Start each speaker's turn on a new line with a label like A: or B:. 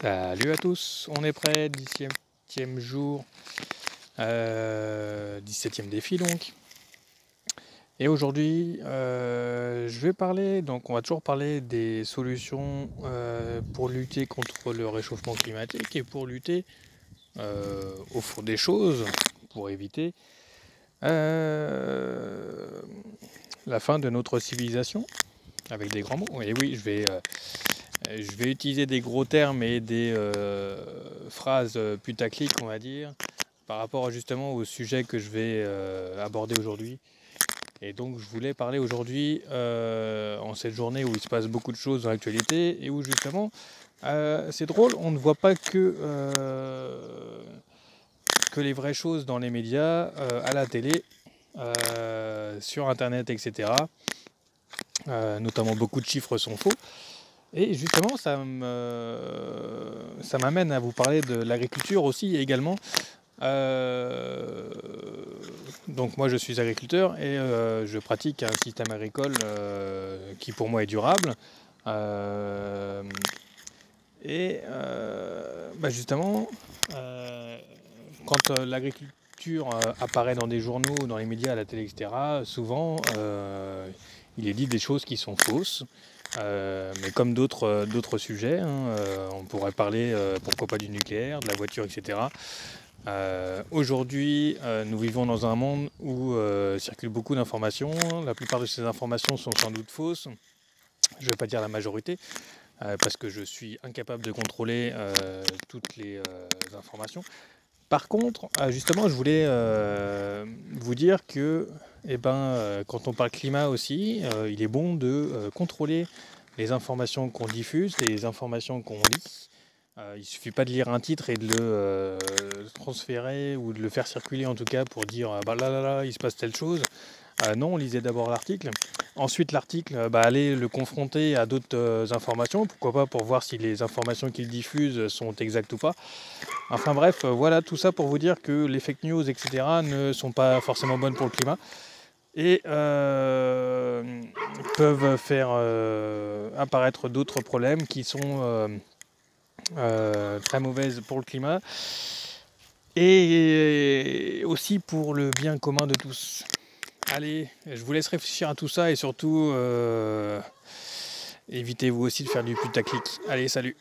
A: Salut à tous, on est prêt, 17e jour, 17e défi donc. Et aujourd'hui, je vais parler, donc on va toujours parler des solutions pour lutter contre le réchauffement climatique et pour lutter au fond des choses, pour éviter la fin de notre civilisation, avec des grands mots. Et oui, je vais utiliser des gros termes et des phrases putaclic, on va dire, par rapport justement au sujet que je vais aborder aujourd'hui. Et donc je voulais parler aujourd'hui, en cette journée où il se passe beaucoup de choses dans l'actualité et où justement, c'est drôle, on ne voit pas que les vraies choses dans les médias, à la télé, sur Internet, etc. Notamment beaucoup de chiffres sont faux. Et justement, ça m'amène à vous parler de l'agriculture aussi également. Donc moi je suis agriculteur et je pratique un système agricole qui pour moi est durable. Justement, quand l'agriculture apparaît dans des journaux, dans les médias, à la télé, etc., souvent il est dit des choses qui sont fausses. Mais comme d'autres sujets, hein, on pourrait parler, pourquoi pas du nucléaire, de la voiture, etc. Aujourd'hui, nous vivons dans un monde où circulent beaucoup d'informations. La plupart de ces informations sont sans doute fausses. Je ne vais pas dire la majorité, parce que je suis incapable de contrôler toutes les informations. Par contre, justement, je voulais vous dire que quand on parle climat aussi, il est bon de contrôler les informations qu'on diffuse, les informations qu'on lit. Il ne suffit pas de lire un titre et de le transférer ou de le faire circuler en tout cas pour dire là, il se passe telle chose. Non, lisez d'abord l'article. Ensuite, l'article, allez le confronter à d'autres informations. Pourquoi pas pour voir si les informations qu'il diffuse sont exactes ou pas. Enfin bref, voilà tout ça pour vous dire que les fake news, etc. ne sont pas forcément bonnes pour le climat. Et peuvent faire apparaître d'autres problèmes qui sont très mauvaises pour le climat. Et aussi pour le bien commun de tous. Allez, je vous laisse réfléchir à tout ça et surtout, évitez vous aussi de faire du putaclic. Allez, salut!